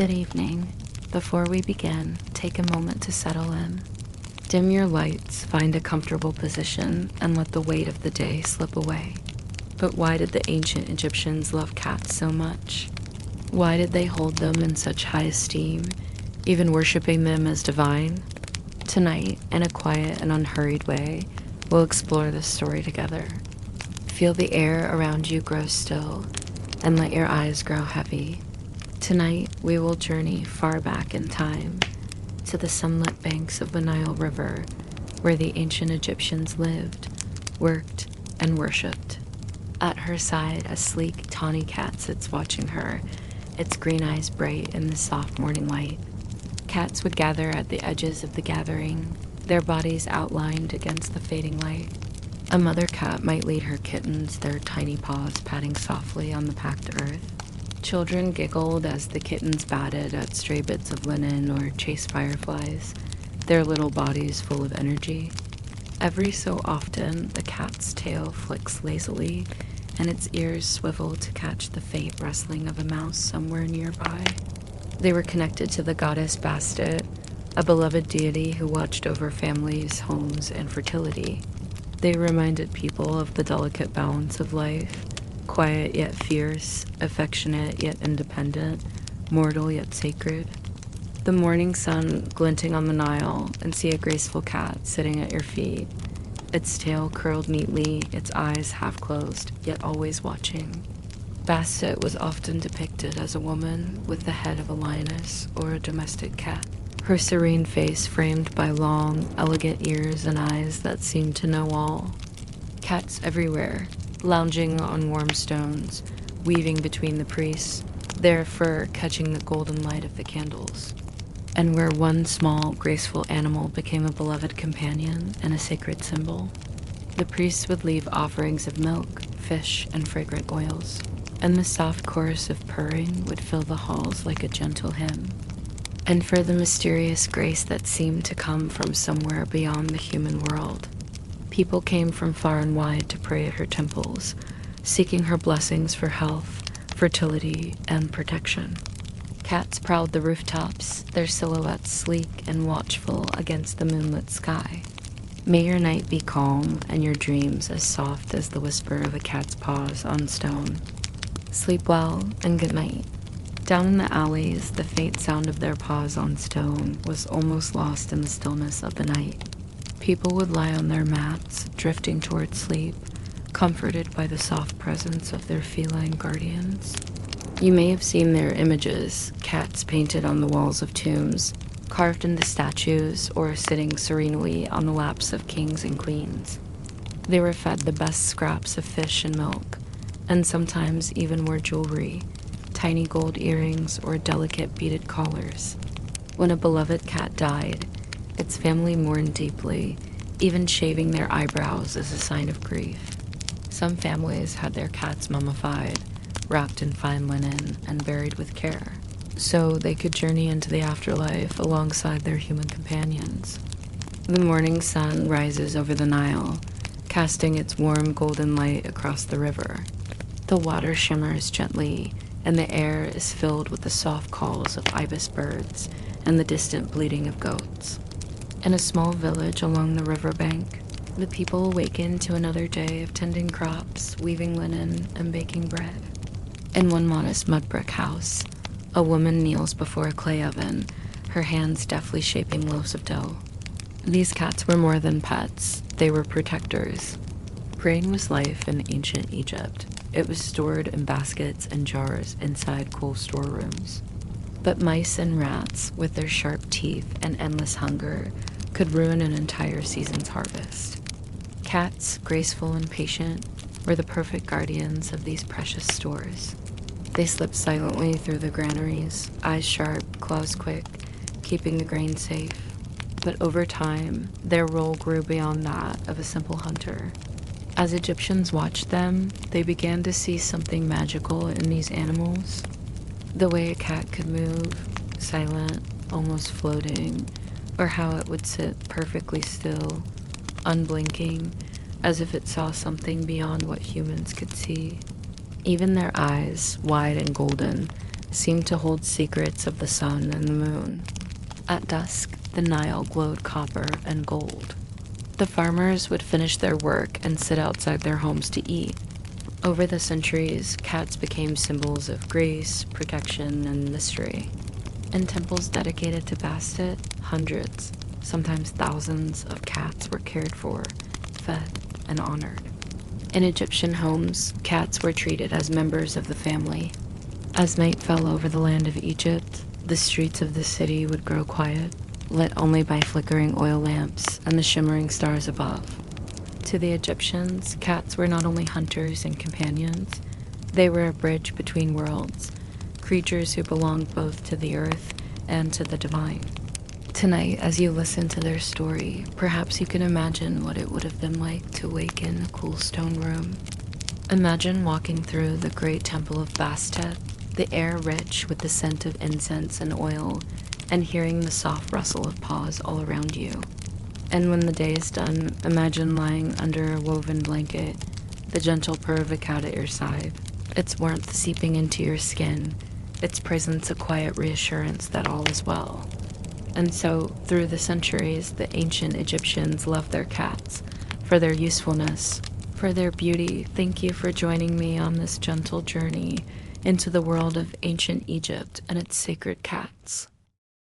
Good evening. Before we begin, take a moment to settle in. Dim your lights, find a comfortable position, and let the weight of the day slip away. But why did the ancient Egyptians love cats so much? Why did they hold them in such high esteem, even worshiping them as divine? Tonight, in a quiet and unhurried way, we'll explore this story together. Feel the air around you grow still, and let your eyes grow heavy. Tonight, we will journey far back in time, to the sunlit banks of the Nile River, where the ancient Egyptians lived, worked, and worshipped. At her side, a sleek, tawny cat sits watching her, its green eyes bright in the soft morning light. Cats would gather at the edges of the gathering, their bodies outlined against the fading light. A mother cat might lead her kittens, their tiny paws patting softly on the packed earth. Children giggled as the kittens batted at stray bits of linen or chased fireflies, their little bodies full of energy. Every so often, the cat's tail flicks lazily, and its ears swivel to catch the faint rustling of a mouse somewhere nearby. They were connected to the goddess Bastet, a beloved deity who watched over families, homes, and fertility. They reminded people of the delicate balance of life, quiet yet fierce, affectionate yet independent, mortal yet sacred. The morning sun glinting on the Nile, and see a graceful cat sitting at your feet, its tail curled neatly, its eyes half closed, yet always watching. Bastet was often depicted as a woman with the head of a lioness or a domestic cat, her serene face framed by long, elegant ears and eyes that seemed to know all. Cats everywhere, lounging on warm stones, weaving between the priests, their fur catching the golden light of the candles. And where one small, graceful animal became a beloved companion and a sacred symbol, the priests would leave offerings of milk, fish, and fragrant oils, and the soft chorus of purring would fill the halls like a gentle hymn. And for the mysterious grace that seemed to come from somewhere beyond the human world, people came from far and wide to pray at her temples, seeking her blessings for health, fertility, and protection. Cats prowled the rooftops, their silhouettes sleek and watchful against the moonlit sky. May your night be calm and your dreams as soft as the whisper of a cat's paws on stone. Sleep well and good night. Down in the alleys, the faint sound of their paws on stone was almost lost in the stillness of the night. People would lie on their mats, drifting toward sleep, comforted by the soft presence of their feline guardians. You may have seen their images, cats painted on the walls of tombs, carved into statues, or sitting serenely on the laps of kings and queens. They were fed the best scraps of fish and milk, and sometimes even wore jewelry, tiny gold earrings or delicate beaded collars. When a beloved cat died, its family mourned deeply, even shaving their eyebrows as a sign of grief. Some families had their cats mummified, wrapped in fine linen, and buried with care, so they could journey into the afterlife alongside their human companions. The morning sun rises over the Nile, casting its warm golden light across the river. The water shimmers gently, and the air is filled with the soft calls of ibis birds and the distant bleating of goats. In a small village along the riverbank, the people awaken to another day of tending crops, weaving linen, and baking bread. In one modest mud brick house, a woman kneels before a clay oven, her hands deftly shaping loaves of dough. These cats were more than pets, they were protectors. Grain was life in ancient Egypt. It was stored in baskets and jars inside cool storerooms. But mice and rats, with their sharp teeth and endless hunger, could ruin an entire season's harvest. Cats, graceful and patient, were the perfect guardians of these precious stores. They slipped silently through the granaries, eyes sharp, claws quick, keeping the grain safe. But over time, their role grew beyond that of a simple hunter. As Egyptians watched them, they began to see something magical in these animals. The way a cat could move, silent, almost floating, or how it would sit perfectly still, unblinking, as if it saw something beyond what humans could see. Even their eyes, wide and golden, seemed to hold secrets of the sun and the moon. At dusk, the Nile glowed copper and gold. The farmers would finish their work and sit outside their homes to eat. Over the centuries, cats became symbols of grace, protection, and mystery. In temples dedicated to Bastet, hundreds, sometimes thousands of cats were cared for, fed, and honored. In Egyptian homes, cats were treated as members of the family. As night fell over the land of Egypt, the streets of the city would grow quiet, lit only by flickering oil lamps and the shimmering stars above. To the Egyptians, cats were not only hunters and companions, they were a bridge between worlds, creatures who belonged both to the earth and to the divine. Tonight, as you listen to their story, perhaps you can imagine what it would have been like to wake in a cool stone room. Imagine walking through the great temple of Bastet, the air rich with the scent of incense and oil, and hearing the soft rustle of paws all around you. And when the day is done, imagine lying under a woven blanket, the gentle purr of a cat at your side, its warmth seeping into your skin, its presence a quiet reassurance that all is well. And so, through the centuries, the ancient Egyptians loved their cats, for their usefulness, for their beauty. Thank you for joining me on this gentle journey into the world of ancient Egypt and its sacred cats.